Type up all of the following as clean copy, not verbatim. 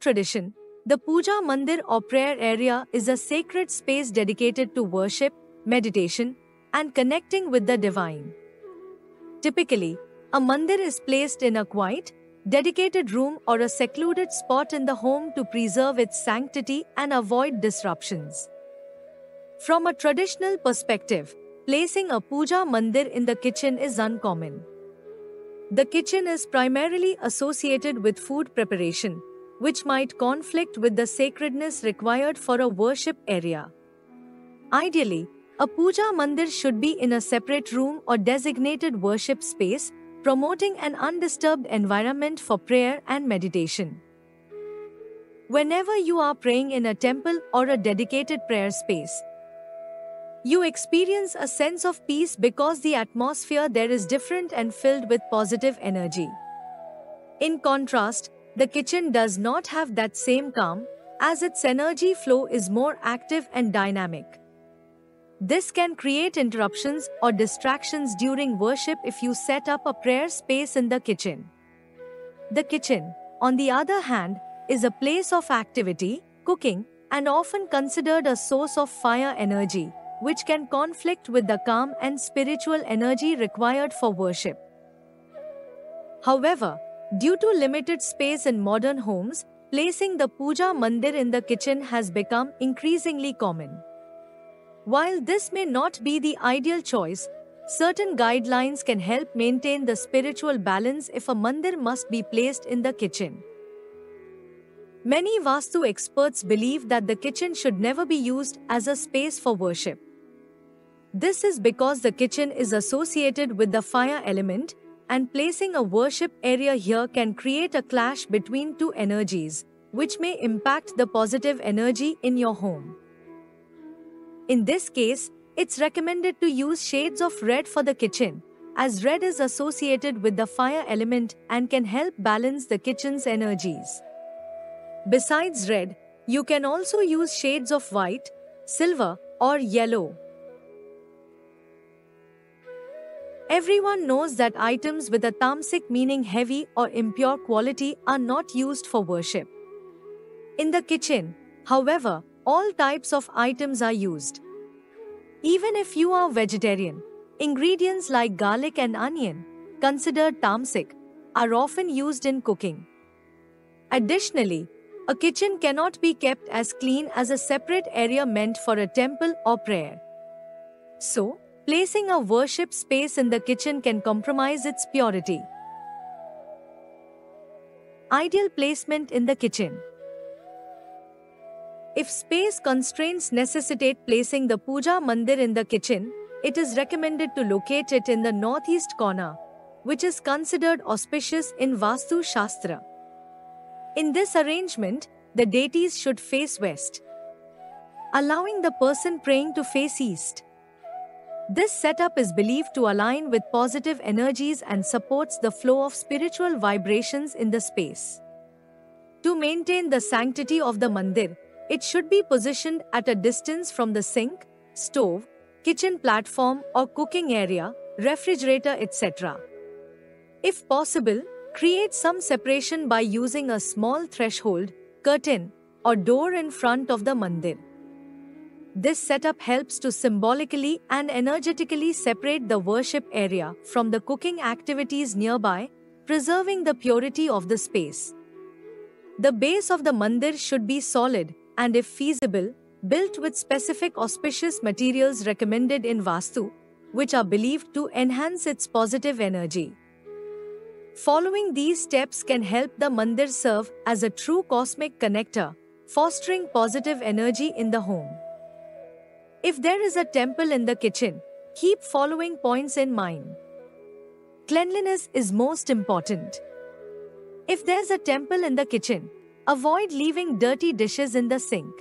tradition, the puja mandir or prayer area is a sacred space dedicated to worship, meditation, and connecting with the divine. Typically, a mandir is placed in a quiet, dedicated room or a secluded spot in the home to preserve its sanctity and avoid disruptions. From a traditional perspective, placing a puja mandir in the kitchen is uncommon. The kitchen is primarily associated with food preparation, which might conflict with the sacredness required for a worship area. Ideally, a puja mandir should be in a separate room or designated worship space, promoting an undisturbed environment for prayer and meditation. Whenever you are praying in a temple or a dedicated prayer space, you experience a sense of peace because the atmosphere there is different and filled with positive energy. In contrast, the kitchen does not have that same calm, as its energy flow is more active and dynamic. This can create interruptions or distractions during worship if you set up a prayer space in the kitchen. The kitchen, on the other hand, is a place of activity, cooking, and often considered a source of fire energy, which can conflict with the calm and spiritual energy required for worship. However, due to limited space in modern homes, placing the puja mandir in the kitchen has become increasingly common. While this may not be the ideal choice, certain guidelines can help maintain the spiritual balance if a mandir must be placed in the kitchen. Many Vastu experts believe that the kitchen should never be used as a space for worship. This is because the kitchen is associated with the fire element, and placing a worship area here can create a clash between two energies, which may impact the positive energy in your home. In this case, it's recommended to use shades of red for the kitchen, as red is associated with the fire element and can help balance the kitchen's energies. Besides red, you can also use shades of white, silver, or yellow. Everyone knows that items with a tamasic meaning heavy or impure quality are not used for worship. In the kitchen, however, all types of items are used. Even if you are vegetarian, ingredients like garlic and onion, considered tamasic, are often used in cooking. Additionally, a kitchen cannot be kept as clean as a separate area meant for a temple or prayer. So, placing a worship space in the kitchen can compromise its purity. Ideal placement in the kitchen. If space constraints necessitate placing the puja mandir in the kitchen, it is recommended to locate it in the northeast corner, which is considered auspicious in Vastu Shastra. In this arrangement, the deities should face west, allowing the person praying to face east. This setup is believed to align with positive energies and supports the flow of spiritual vibrations in the space. To maintain the sanctity of the mandir, it should be positioned at a distance from the sink, stove, kitchen platform or cooking area, refrigerator, etc. If possible, create some separation by using a small threshold, curtain, or door in front of the mandir. This setup helps to symbolically and energetically separate the worship area from the cooking activities nearby, preserving the purity of the space. The base of the mandir should be solid and, if feasible, built with specific auspicious materials recommended in Vastu, which are believed to enhance its positive energy. Following these steps can help the mandir serve as a true cosmic connector, fostering positive energy in the home. If there is a temple in the kitchen, keep following points in mind. Cleanliness is most important. If there's a temple in the kitchen, avoid leaving dirty dishes in the sink.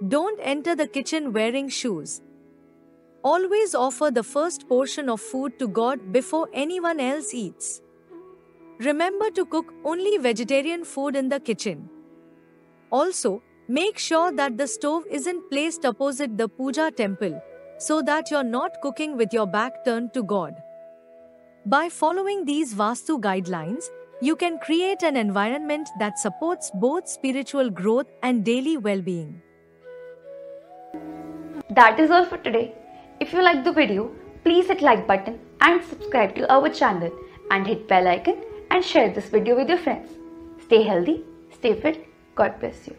Don't enter the kitchen wearing shoes. Always offer the first portion of food to God before anyone else eats. Remember to cook only vegetarian food in the kitchen. Also, make sure that the stove isn't placed opposite the puja temple, so that you're not cooking with your back turned to God. By following these Vastu guidelines, You can create an environment that supports both spiritual growth and daily well-being. That is all for today. If you like the video, please hit like button and subscribe to our channel and hit bell icon and share this video with your friends. Stay healthy, stay fit. God bless you.